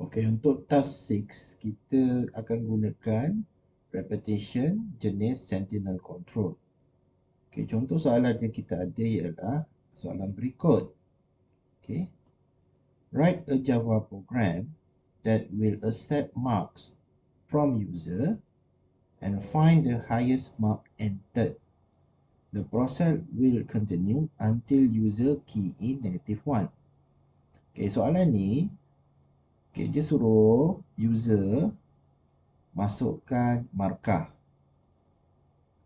Okey, untuk task 6 kita akan gunakan repetition jenis Sentinel Control. Okey, contoh soalan yang kita ada ialah soalan berikut. Okey. Write a Java program that will accept marks from user and find the highest mark entered. The process will continue until user key in -1. Okey, soalan ni dia suruh user masukkan markah,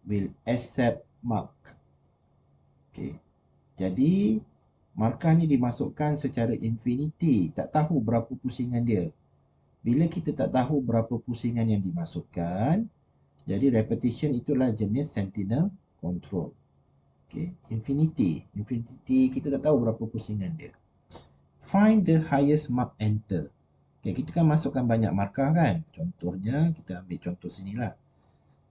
will accept mark. Okey. Jadi markah ni dimasukkan secara infinity, tak tahu berapa pusingan dia. Bila kita tak tahu berapa pusingan yang dimasukkan, jadi repetition itulah jenis Sentinel Control. Okey, infinity kita tak tahu berapa pusingan dia. Find the highest mark enter. Okey, kita kan masukkan banyak markah kan. Contohnya kita ambil contoh sinilah.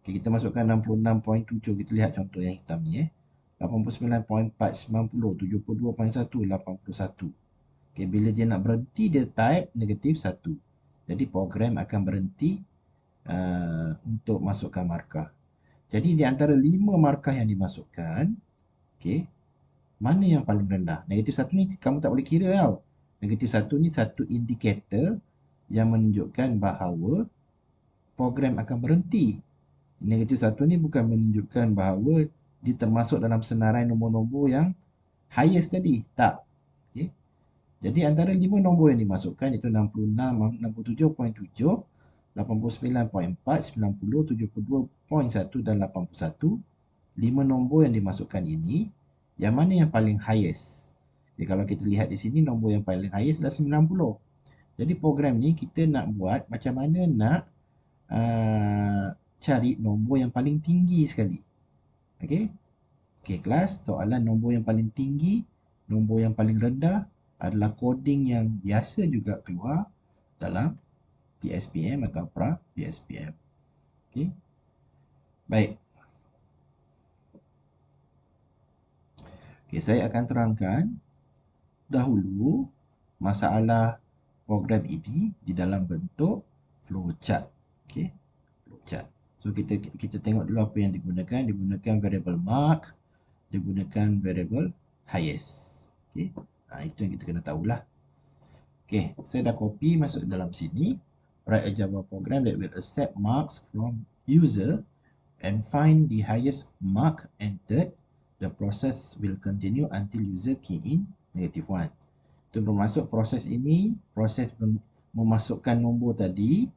Okay, kita masukkan 66.7. Kita lihat contoh yang hitam ni 89.4, 90, 72.1, 81. Okay, bila dia nak berhenti, dia type -1. Jadi program akan berhenti untuk masukkan markah. Jadi di antara 5 markah yang dimasukkan, okay, mana yang paling rendah? -1 ni kamu tak boleh kira tau. -1 ni satu indikator yang menunjukkan bahawa program akan berhenti. -1 ni bukan menunjukkan bahawa dia termasuk dalam senarai nombor-nombor yang highest tadi. Tak. Okay. Jadi antara 5 nombor yang dimasukkan iaitu 66, 67.7, 89.4, 90, 72.1 dan 81. 5 nombor yang dimasukkan ini, yang mana yang paling highest? Okay, kalau kita lihat di sini, nombor yang paling highest adalah 90. Jadi program ni kita nak buat macam mana nak cari nombor yang paling tinggi sekali. Okey. Okey kelas, soalan nombor yang paling tinggi, nombor yang paling rendah adalah coding yang biasa juga keluar dalam PSPM atau pra PSPM. Okey. Baik. Okey, saya akan terangkan dahulu masalah program ini di dalam bentuk flowchart. Okey. Flowchart. So kita tengok dulu apa yang digunakan. Digunakan variable mark, digunakan variable highest. Okey. Itu yang kita kena tahulah. Okey, saya dah copy masuk dalam sini. Write a Java program that will accept marks from user and find the highest mark entered. The process will continue until user key in -1. Itu bermaksud proses ini, proses memasukkan nombor tadi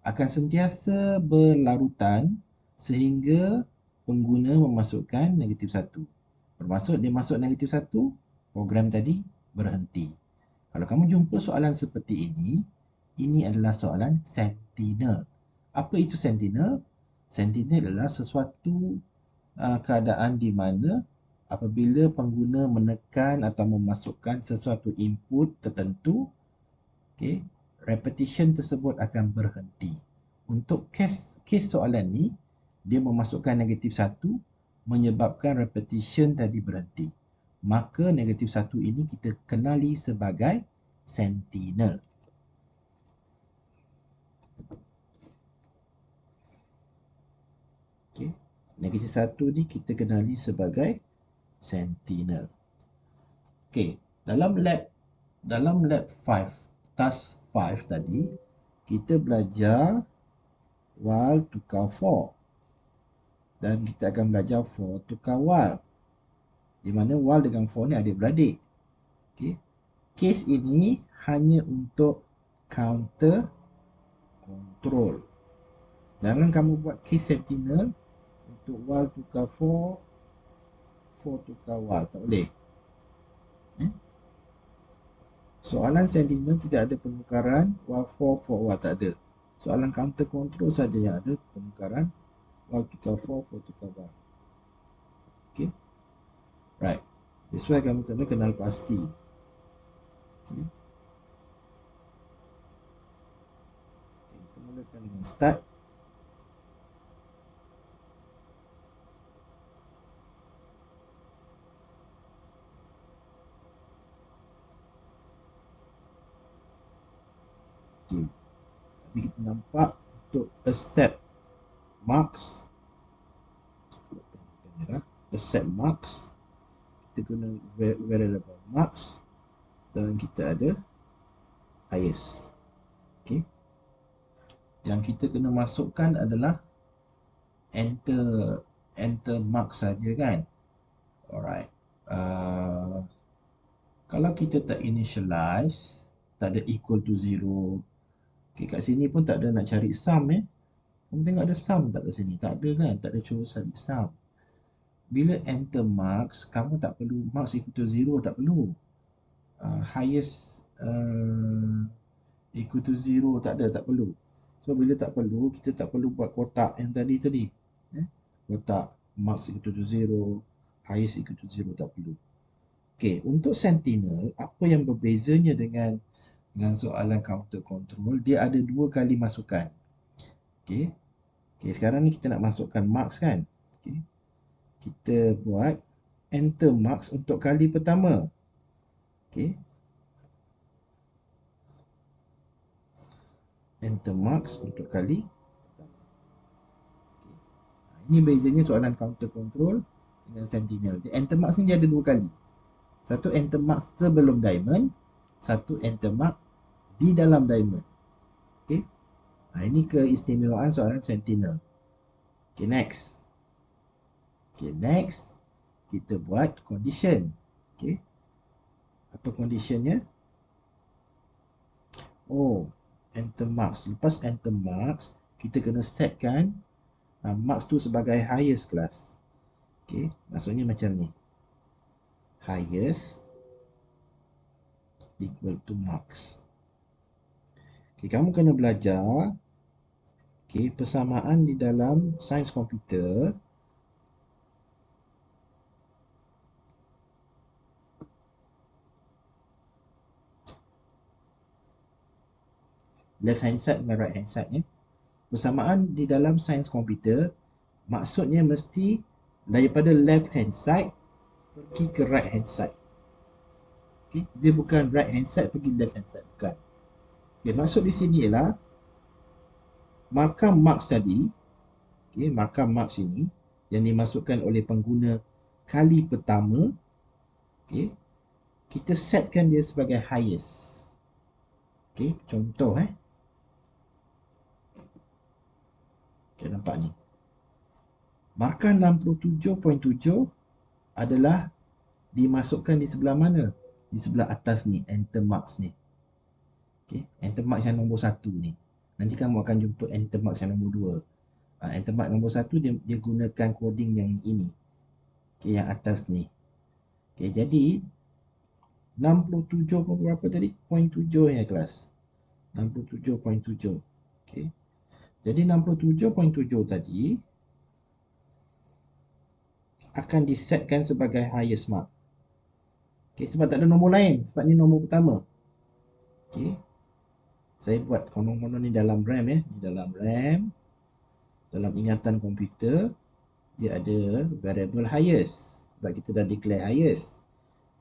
akan sentiasa berlarutan sehingga pengguna memasukkan -1. Bermaksud dia masuk -1, program tadi berhenti. Kalau kamu jumpa soalan seperti ini adalah soalan Sentinel. Apa itu Sentinel? Sentinel adalah sesuatu keadaan di mana apabila pengguna menekan atau memasukkan sesuatu input tertentu, okay, repetition tersebut akan berhenti. Untuk kes soalan ni, dia memasukkan -1 menyebabkan repetition tadi berhenti. Maka -1 ini kita kenali sebagai Sentinel. Okay. -1 ni kita kenali sebagai Sentinel. Okay, dalam lab 5, task 5 tadi, kita belajar while tukar for. Dan kita akan belajar for tukar while. Di mana while dengan for ni adik-beradik. Okay. Case ini hanya untuk counter control. Jangan kamu buat case Sentinel untuk while tukar for tukar while. Tak boleh. Soalan Sentinel tidak ada penukaran while for while, tak ada. Soalan counter control saja yang ada penukaran while tukar for tukar while. Okay. Right. That's why kamu kena kenal pasti. Okay. Kita mulakan dengan start. Okey. Tapi kita nampak untuk accept marks, accept marks, kita guna variable marks dan kita ada highest. Okey. Yang kita kena masukkan adalah enter marks saja kan. Alright. Kalau kita tak initialize, tak ada equal to 0. Okay, kat sini pun tak ada nak cari sum Kamu tengok ada sum tak kat sini? Tak ada kan? Tak ada cuba cari sum. Bila enter marks, kamu tak perlu marks equal to 0, tak perlu. Highest equal to 0, tak ada, tak perlu. So, bila tak perlu, kita tak perlu buat kotak yang tadi. Kotak marks equal to 0, highest equal to 0, tak perlu. Okay, untuk Sentinel, apa yang berbezanya dengan soalan counter control, dia ada 2 kali masukan. Okay, sekarang ni kita nak masukkan marks kan. Okay, kita buat enter marks untuk kali pertama. Okay, enter marks untuk kali pertama. Okay. Ini bezanya soalan counter control dengan Sentinel. Enter marks ni dia ada 2 kali. Satu enter marks sebelum diamond, satu enter mark di dalam diamond. Okay. Ini keistimewaan soalan Sentinel. Okay, next. Okay, next. Kita buat condition. Okay. Apa conditionnya? Oh, enter marks. Lepas enter marks, kita kena setkan marks tu sebagai highest class. Okay, maksudnya macam ni. Highest equal to marks. Okay, kamu kena belajar persamaan di dalam sains komputer. Left hand side dengan right hand side Persamaan di dalam sains komputer maksudnya mesti daripada left hand side pergi ke right hand side. Okay? Dia bukan right hand side pergi left hand side, bukan. Okay, maksud di sini ialah markah marks tadi, markah marks ini yang dimasukkan oleh pengguna kali pertama, kita setkan dia sebagai highest. Contoh nampak ni. Markah 67.7 adalah dimasukkan di sebelah mana? Di sebelah atas ni, enter marks ni. Enter marks yang nombor 1 ni. Nanti kamu akan jumpa enter marks yang nombor 2. Enter mark nombor 1 dia gunakan coding yang ini. Yang atas ni. Jadi 67 berapa tadi? 0.7 ya kelas. 67.7. Jadi 67.7 tadi akan disetkan sebagai highest mark. Sebab tak ada nombor lain. Sebab ni nombor pertama. Saya buat konon-konon ni dalam RAM Ni dalam RAM. Dalam ingatan komputer, dia ada variable highest. Sebab kita dah declare highest.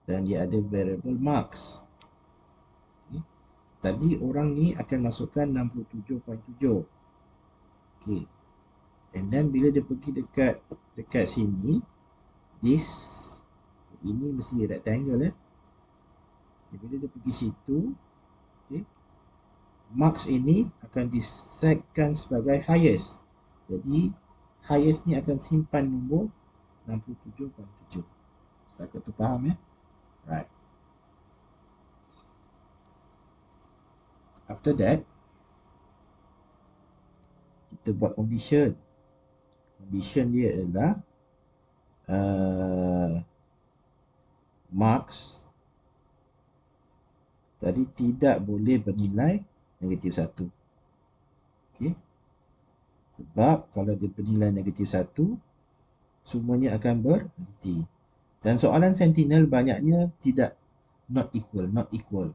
Dan dia ada variable marks. Tadi orang ni akan masukkan 67.7. And then bila dia pergi dekat sini, ini mesti rectangle bila dia pergi situ, marks ini akan disetkan sebagai highest. Jadi highest ni akan simpan nombor 67.7. Setakat tu faham Right. After that, kita buat condition. Condition dia adalah marks tadi tidak boleh bernilai negatif 1. Sebab kalau dia bernilai negatif 1, semuanya akan berhenti. Dan soalan Sentinel banyaknya tidak not equal. Not equal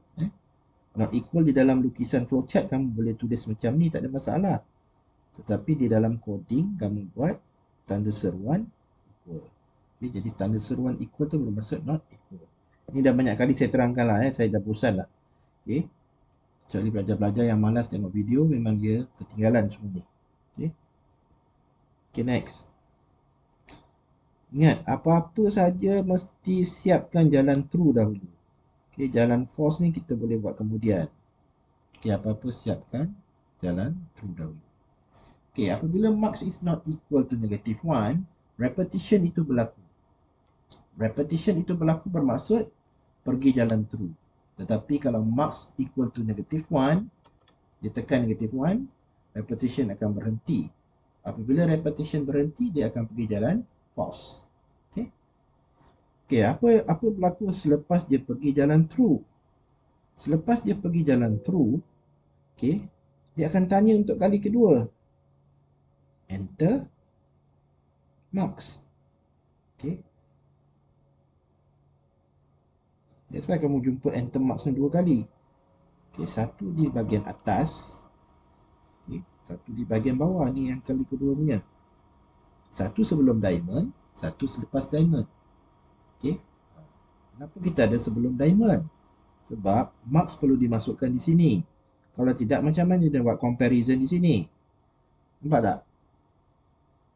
di dalam lukisan flowchart kamu boleh tulis macam ni, tak ada masalah. Tetapi di dalam coding kamu buat tanda seruan equal. Jadi tanda seruan equal tu bermaksud not equal. Ini dah banyak kali saya terangkan lah saya dah bosan lah. Kecuali pelajar-pelajar yang malas tengok video, memang dia ketinggalan semua ni. Okay. Okay, next. Ingat, apa-apa saja mesti siapkan jalan through dahulu. Okay, jalan false ni kita boleh buat kemudian. Okay, apa-apa siapkan jalan through dahulu. Okay, apabila marks is not equal to -1, repetition itu berlaku. Repetition itu berlaku bermaksud pergi jalan through. Tetapi kalau marks equal to -1, dia tekan -1, repetition akan berhenti. Apabila repetition berhenti, dia akan pergi jalan false. Okay. Okay, apa berlaku selepas dia pergi jalan through? Selepas dia pergi jalan through, okay, dia akan tanya untuk kali kedua. Enter marks. Okay. That's why kamu jumpa enter marks ni 2 kali. Okay, satu di bahagian atas, okay, satu di bahagian bawah ni yang kali kedua punya. Satu sebelum diamond, satu selepas diamond. Okay. Kenapa kita ada sebelum diamond? Sebab marks perlu dimasukkan di sini. Kalau tidak, macam mana dia buat comparison di sini? Nampak tak?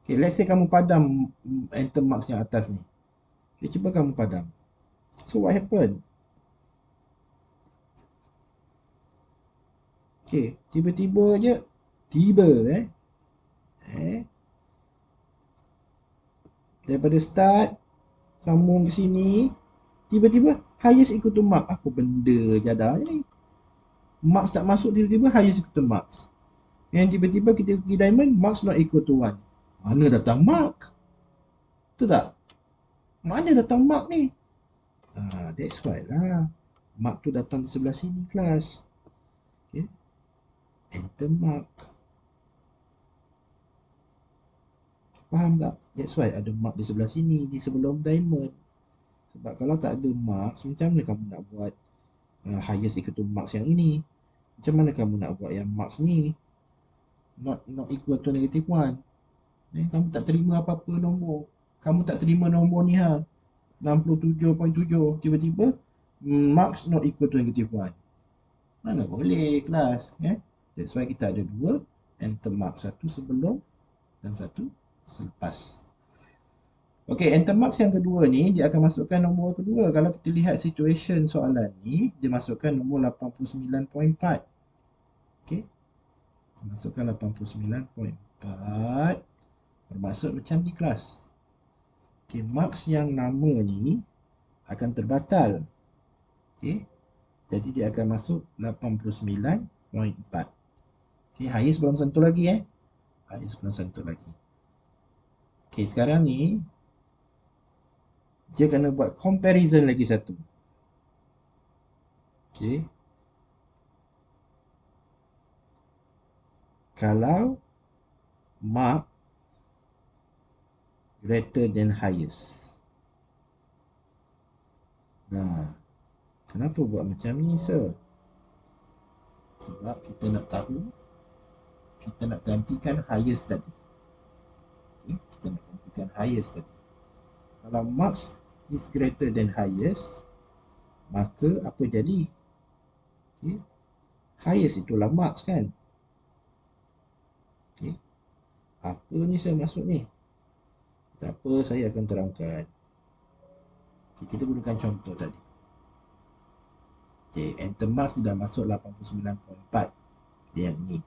Okay, let's say kamu padam enter marks yang atas ni. Okay, cuba kamu padam. So what happened? Okay, tiba-tiba je, daripada start, sambung ke sini, tiba-tiba highest equal to mark. Apa benda jadah ni? Marks tak masuk, tiba-tiba highest equal to marks. Yang tiba-tiba kita pergi diamond, marks not equal to 1. Mana datang mark? Betul tak? Mana datang mark ni? That's why lah. Mark tu datang di sebelah sini kelas. Okay. Enter mark. Faham tak? That's why ada mark di sebelah sini, di sebelum diamond. Sebab kalau tak ada marks, macam mana kamu nak buat highest equal to marks yang ini? Macam mana kamu nak buat yang marks ni not equal to -1? Kamu tak terima apa-apa nombor. Kamu tak terima nombor ni 67.7. Tiba-tiba marks not equal to -1. Mana boleh kelas. That's why kita ada 2 enter mark. Satu sebelum dan satu selepas. Okey, enter marks yang kedua ni, dia akan masukkan nombor kedua. Kalau kita lihat situation soalan ni, dia masukkan nombor 89.4. Okey. Dia masukkan 89.4. Bermaksud macam ni kelas. Okey, marks yang nama ni akan terbatal. Okey. Jadi dia akan masuk 89.4. Okey, highest belum sentuh lagi Highest belum sentuh lagi. Okey, sekarang ni dia kena buat comparison lagi satu. Okey. Kalau mark greater than highest. Nah, kenapa buat macam ni, sir? Sebab kita nak tahu, kita nak gantikan highest tadi. Okay, kita nak gantikan highest tadi. Kalau marks is greater than highest, maka apa jadi? Okay. Highest itulah marks kan? Okay. Apa ni saya masuk ni? Tak apa, saya akan terangkan. Okay, kita gunakan contoh tadi. Okay, enter marks dah masuk 89.4. Yang ni.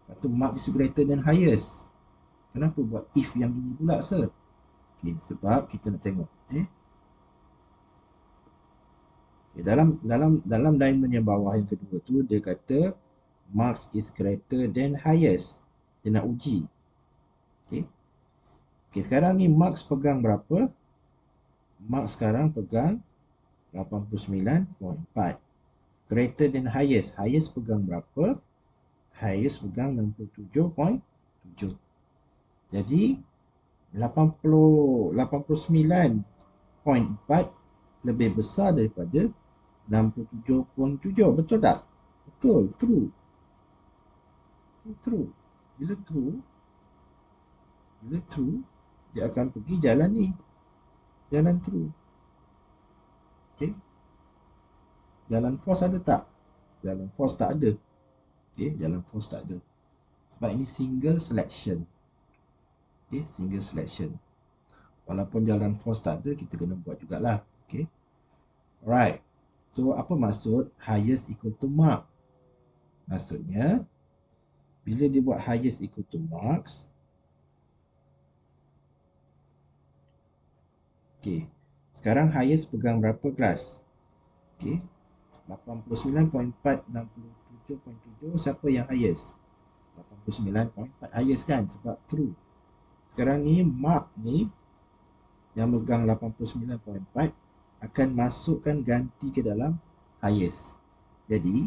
Lepas tu mark is greater than highest. Kenapa buat if yang ini pula, sir? Okay, sebab kita nak tengok. Okay, dalam diamond yang bawah yang kedua tu, dia kata marks is greater than highest. Dia nak uji. Okay. Okay, sekarang ni marks pegang berapa? Marks sekarang pegang 89.4. Greater than highest. Highest pegang berapa? Highest pegang 67.7. Jadi 89.4 lebih besar daripada 67.7. Betul tak? Betul. True. True. Bila true, dia akan pergi jalan ni. Jalan true. Okay. Jalan false ada tak? Jalan false tak ada. Okay, jalan false tak ada. Sebab ini single selection. Okay, single selection. Walaupun jalan false tak ada, kita kena buat jugalah. Okay. Alright. So, apa maksud highest equal to mark? Maksudnya, bila dia buat highest equal to marks, okay, sekarang highest pegang berapa kelas? Okay, 89.4, 67.7, siapa yang highest? 89.4 highest kan, sebab true. Sekarang ni mark ni yang megang 89.4 akan masukkan ganti ke dalam highest. Jadi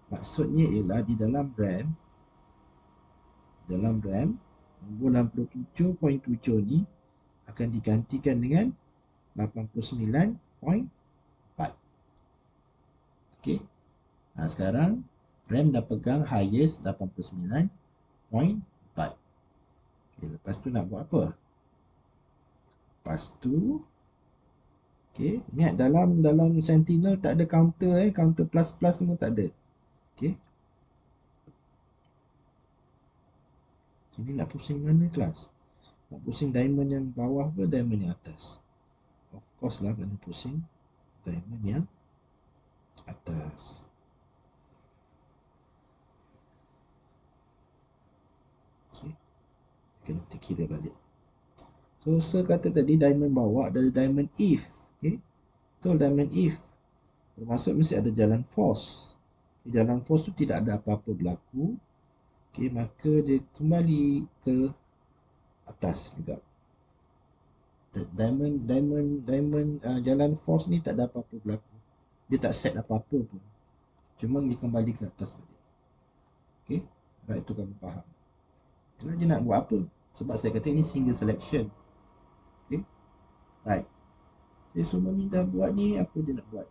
maksudnya ialah di dalam RAM nombor 67.7 ni akan digantikan dengan 89.4. Okey. Sekarang RAM dah pegang highest 89.4. Okay, lepas tu nak buat apa? Lepas tu, okay, ingat dalam Sentinel tak ada counter counter plus plus semua tak ada. Okay. Ini nak pusing mana kelas? Nak pusing diamond yang bawah ke diamond yang atas? Of course lah kena pusing diamond yang atas. Okay. Kena terkira balik. So, kata tadi diamond bawah ada diamond if. Okay. Betul, diamond if. Bermaksud mesti ada jalan false. Okay, jalan false tu tidak ada apa-apa berlaku. Okay, maka dia kembali ke atas juga. Jalan false ni tak ada apa-apa berlaku. Dia tak set apa-apa pun. Cuma dia kembali ke atas balik. Okay, right, itu kamu faham. Itulah dia nak buat apa. Sebab saya kata ini single selection. Okay, right. Dia semua ni dah buat ni, apa dia nak buat?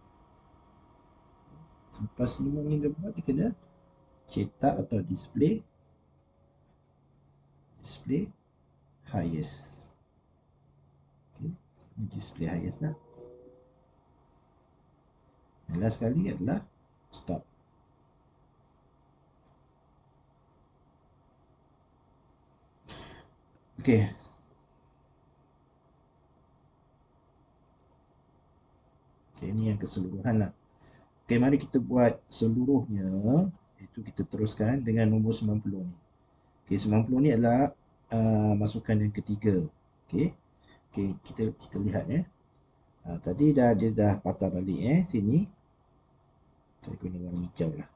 Lepas semua ni dah buat, dia kena cetak atau display highest. Okay, ini display highest lah. Yang last sekali adalah stop. Okay. Okay, ini yang keseluruhan lah. Okay, mari kita buat seluruhnya. Itu kita teruskan dengan nombor 90 ni. Okay, 90 ni adalah masukan yang ketiga. Okay. Okay, kita lihat tadi dia dah patah balik sini. Saya guna warna hijau lah.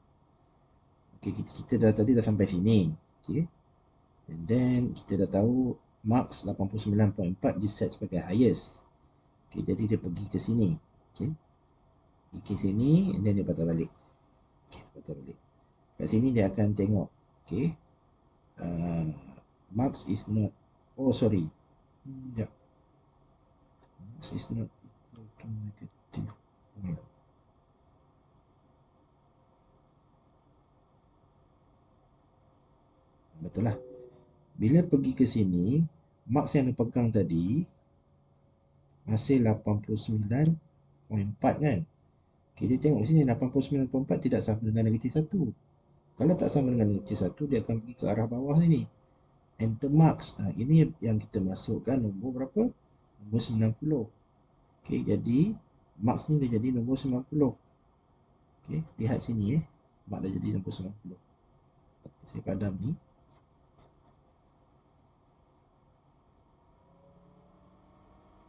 Okay, kita tadi dah sampai sini. Okay. And then kita dah tahu marks 89.4 di set sebagai highest. Okay, jadi dia pergi ke sini. Okay. Pergi ke sini and then dia patah balik. Okay, patah balik. Kat sini dia akan tengok. Okay. Marks is not. Oh, sorry. Sekejap. Marks is not equal to negative. Betul lah. Bila pergi ke sini, marks yang dia pegang tadi masih 89.4 kan? Kita tengok sini 89.4 tidak sama dengan negatif 1. Kalau tak sama dengan negatif 1, dia akan pergi ke arah bawah sini. Enter marks. Ini yang kita masukkan nombor berapa? Nombor 90. Okey, jadi marks ni dah jadi nombor 90. Okey, lihat sini mark dah jadi nombor 90. Saya padam ni.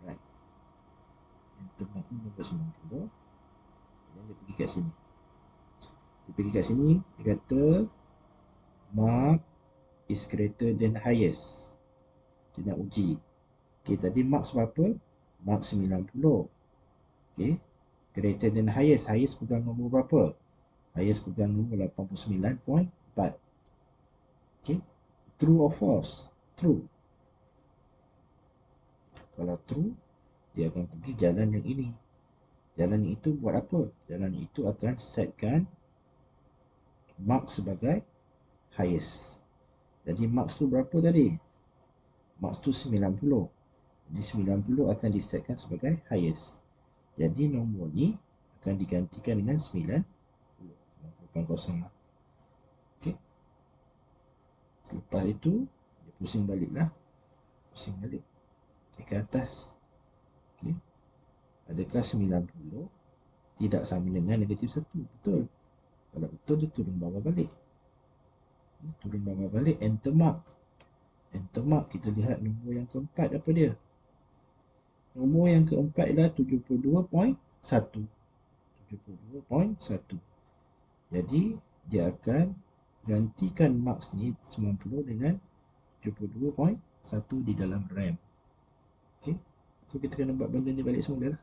Right. Enter mark ni nombor 90. Dan dia pergi kat sini. Dia pergi kat sini, dia kata mark is greater than highest. Dia nak uji. Okey, tadi marks berapa? Marks 90. Okey, greater than highest. Highest pegang nombor berapa? Highest pegang nombor 89.4. Okey, true or false? True. Kalau true, dia akan pergi jalan yang ini. Jalan itu buat apa? Jalan itu akan setkan marks sebagai highest. Jadi marks tu berapa tadi? Marks tu 90. Jadi 90 akan disetkan sebagai highest. Jadi nombor ni akan digantikan dengan 90. kosong lah. Okey. Lepas itu, dia pusing balik lah. Pusing balik. Okay, ke atas. Okey. Adakah 90 tidak sama dengan negatif 1? Betul. Kalau betul, dia turun bawah balik. Turun bawah balik, enter mark. Enter mark, kita lihat nombor yang keempat apa dia? Nombor yang keempat adalah 72.1. 72.1. Jadi, dia akan gantikan marks ni 90 dengan 72.1 di dalam RAM. Okey. So, kita kena buat benda ni balik semula lah.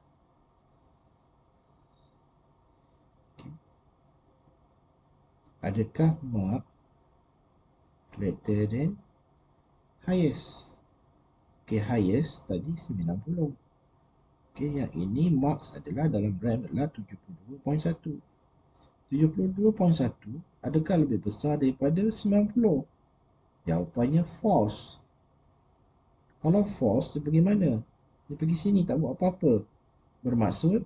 Okay. Adakah mark greater than highest? Okay, highest tadi 90. Okay, yang ini marks adalah dalam RAM adalah 72.1. 72.1 adakah lebih besar daripada 90? Jawapannya false. Kalau false, dia pergi mana? Dia pergi sini, tak buat apa-apa. Bermaksud,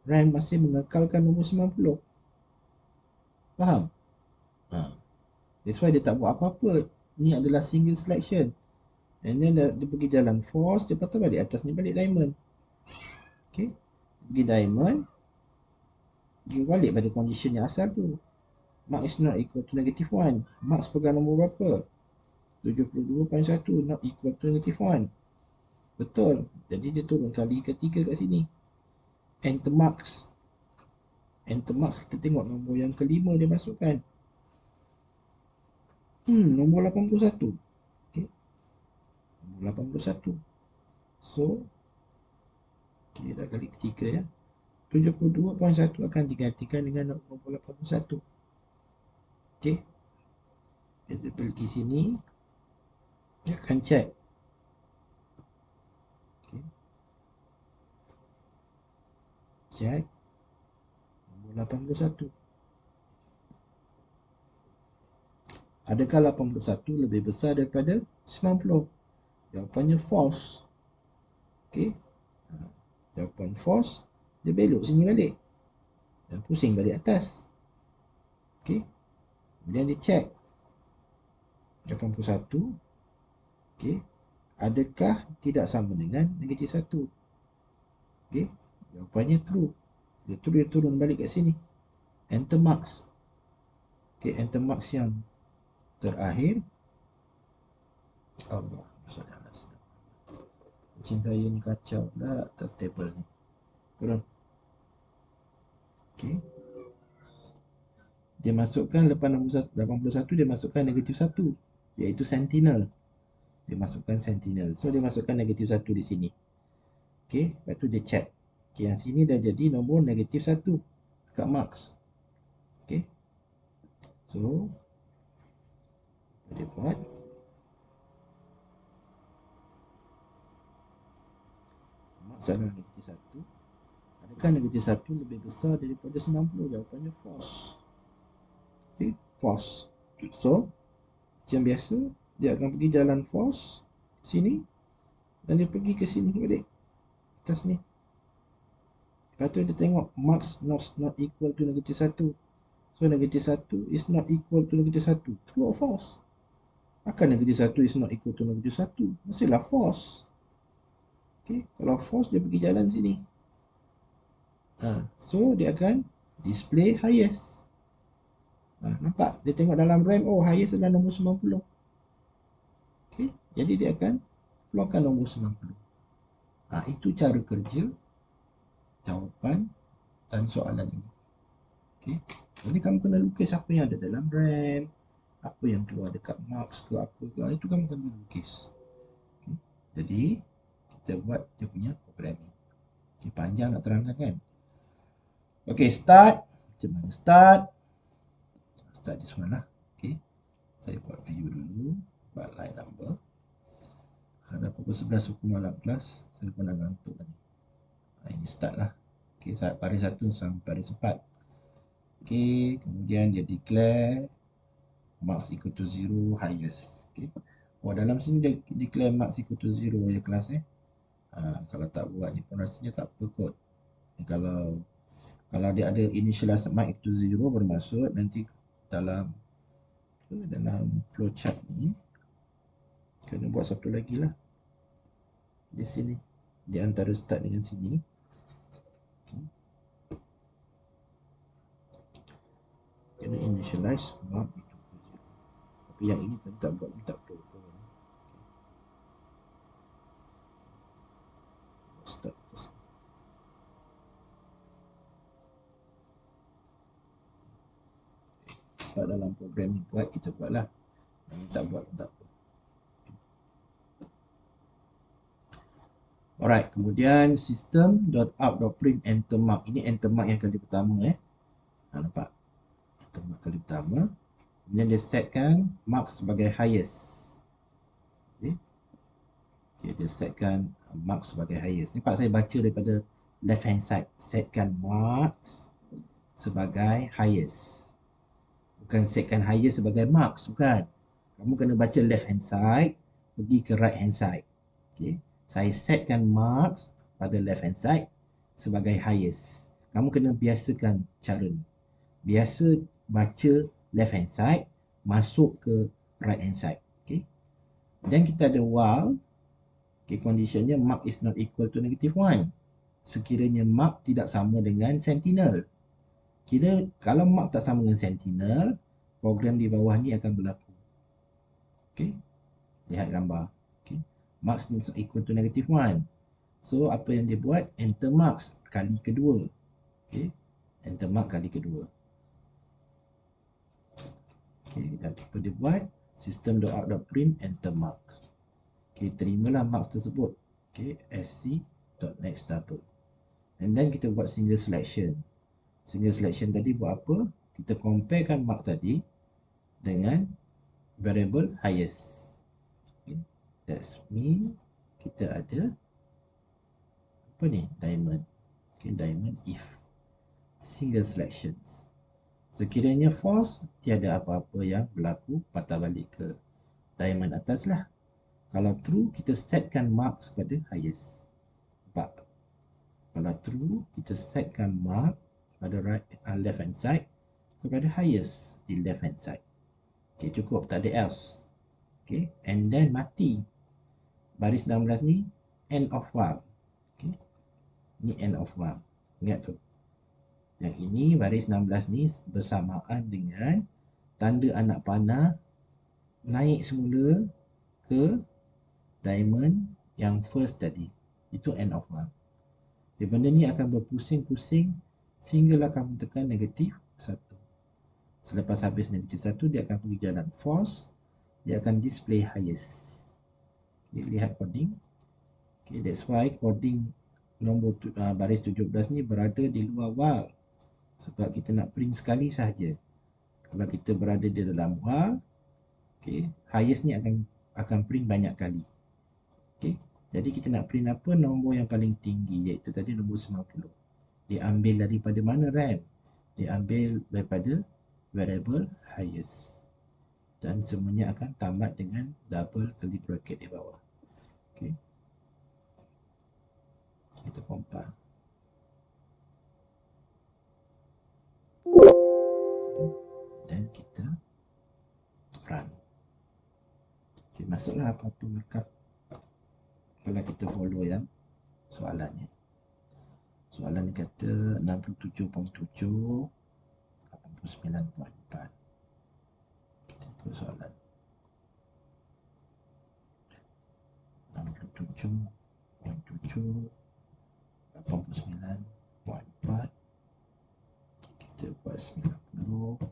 RAM masih mengekalkan nombor 90. Faham? That's why dia tak buat apa-apa. Ni adalah single selection. And then dia pergi jalan false, dia patah balik atas ni, balik diamond. Okay. Pergi diamond, dia balik pada condition yang asal tu. Mark is not equal to negative 1. Mark pegang nombor berapa? 72.1 not equal to negative 1. Betul. Jadi dia turun kali ketiga kat sini. Enter marks. Enter marks, kita tengok nombor yang kelima dia masukkan. Nombor 81. Okay. Nombor 81. So, okay, dah kali ketiga ya. 72.1 akan digantikan dengan nombor 81. Okay. Dia pergi sini. Dia akan check. Okay. Check. Nombor 81. Adakah 81 lebih besar daripada 90? Jawapannya false. Okey. Jawapan false. Dia belok sini balik. Dan pusing balik atas. Okey. Kemudian dia check. 81. Okey. Adakah tidak sama dengan negatif 1? Okey. Jawapannya true. Dia turun balik kat sini. Enter marks. Okey, enter marks yang terakhir. Allah, masalah. Kucing saya ni kacau dah atas table ni. Turun. Okey. Dia masukkan lepas nombor 81, dia masukkan negatif 1, iaitu sentinel. Dia masukkan sentinel. So dia masukkan negatif 1 di sini. Okey, lepas tu dia check. Okey, yang sini dah jadi nombor negatif 1 dekat marks. Okey. So dia buat marks adalah negatif 1. Adakah negatif 1 lebih besar daripada 90? Jawapannya false. Okay, false. So, macam biasa, dia akan pergi jalan false sini dan dia pergi ke sini balik atas ni. Lepas tu dia tengok marks not equal to negatif 1. So, negatif 1 is not equal to negatif 1. True or false? Akan negatif 1 is not equal to negatif 1? Mestilah false. Okay, kalau false, dia pergi jalan sini. So, dia akan display highest. Nampak? Dia tengok dalam RAM, oh highest adalah nombor 90. Okay, jadi dia akan keluarkan nombor 90. Itu cara kerja jawapan dan soalan ini. Okay, jadi kamu kena lukis apa yang ada dalam RAM, apa yang keluar dekat marks ke apa ke, itu kamu kena lukis. Okay, jadi kita buat dia punya programming. Okay, panjang nak terangkan kan? Okay, start. Macam mana start? Start this one lah. Okay, saya buat view dulu, buat line number. Dah pukul 11 pukul 18, saya pun dah ngantuk tadi. Ini start lah. Okay, baris 1 sampai baris 4. Okay, kemudian dia declare marks equal to 0 highest. Okay. Oh, dalam sini dia declare marks equal to 0 ya kelas. Kalau tak buat ni pun rasanya tak apa kot. Kalau dia ada initialize mark itu 0 bermaksud nanti dalam flowchart ni kena buat satu lagi lah di sini, di antara start dengan sini. Okay. Kena initialize mark itu 0. Tapi yang ini pun tak buat pun tak apa pun. Start dalam program ni buat, kita buatlah. Yang tak buat pun tak apa. Alright, kemudian system.out.print enter mark. Ini enter mark yang kali pertama nampak? Enter mark kali pertama. Kemudian dia setkan mark sebagai highest. Okay, dia setkan mark sebagai highest. Ni pak saya baca daripada left hand side. Setkan marks sebagai highest. Bukan setkan highest sebagai marks, bukan. Kamu kena baca left hand side, pergi ke right hand side. Okay. Saya setkan marks pada left hand side sebagai highest. Kamu kena biasakan cara ni. Biasa baca left hand side, masuk ke right hand side. Okay. Dan kita ada while. Okay, conditionnya mark is not equal to -1. Sekiranya mark tidak sama dengan sentinel. Kira kalau mark tak sama dengan sentinel, program di bawah ni akan berlaku. Okay. Lihat gambar. Okay. Marks is not equal to -1. So, apa yang dia buat? Enter marks kali kedua. Okay. Enter mark kali kedua. Okay. Dan apa dia buat? System.out.print enter mark. Okay. Terimalah marks tersebut. Okay. sc.next double. And then kita buat single selection. Single selection tadi buat apa? Kita comparekan mark tadi dengan variable highest. Okay. That's mean kita ada apa ni? Diamond. Okay, diamond if. Single selections. Sekiranya false, tiada apa-apa yang berlaku, patah balik ke diamond atas lah. Kalau true, kita setkan marks pada highest. Nampak? Kalau true, kita setkan mark pada left hand side kepada highest di left hand side. Okay, cukup, tak ada else. Okay, and then mati. Baris 16 ni end of while. Okay, ni end of while. Ingat tu. Yang ini baris 16 ni bersamaan dengan tanda anak panah naik semula ke diamond yang first tadi. Itu end of while. Okay, benda ni akan berpusing-pusing sehinggalah kamu tekan -1. Selepas habis -1, dia akan pergi jalan false. Dia akan display highest. Okay, lihat coding. Okay, that's why coding nombor baris 17 ni berada di luar while. Sebab kita nak print sekali sahaja. Kalau kita berada di dalam while, okay, highest ni akan print banyak kali. Okay, jadi kita nak print apa? Nombor yang paling tinggi, iaitu tadi nombor 90. Diambil daripada mana, RAM? Diambil daripada variable highest. Dan semuanya akan tamat dengan double curly bracket di bawah. Okay. Kita compile. Dan kita run. Okay, masuklah apa-apa markup. Kalau kita follow yang soalannya. Soalan ni kata 67.7, 89.4. Kita ikut soalan. 67.7, 89.4. Kita buat 90,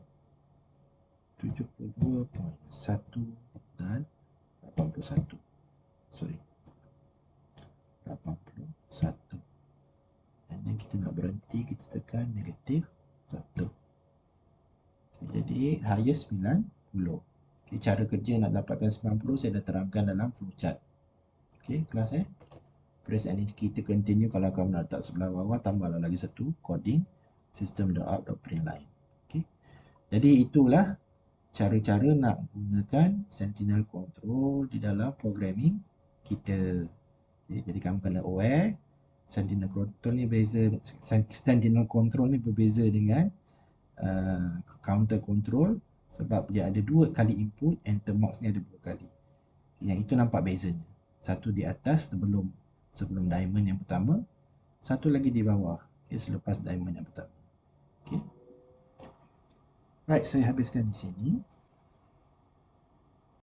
72.1 dan 81. Sorry. 81. Dan then kita nak berhenti, kita tekan -1. Okay, jadi highest 90. Okay, cara kerja nak dapatkan 90 saya dah terangkan dalam flowchart. Okay, kelas press any key to continue. Kalau kamu nak letak sebelah bawah, tambahlah lagi satu coding system.out.print line. Okay, jadi itulah cara-cara nak gunakan Sentinel Control di dalam programming kita. Okay, jadi kamu kena aware Sentinel control ni berbeza dengan counter control sebab dia ada 2 kali input, enter marks ni ada 2 kali. Yang itu nampak bezanya. Satu di atas sebelum diamond yang pertama, satu lagi di bawah, selepas diamond yang pertama. Okay. Right, saya habiskan di sini.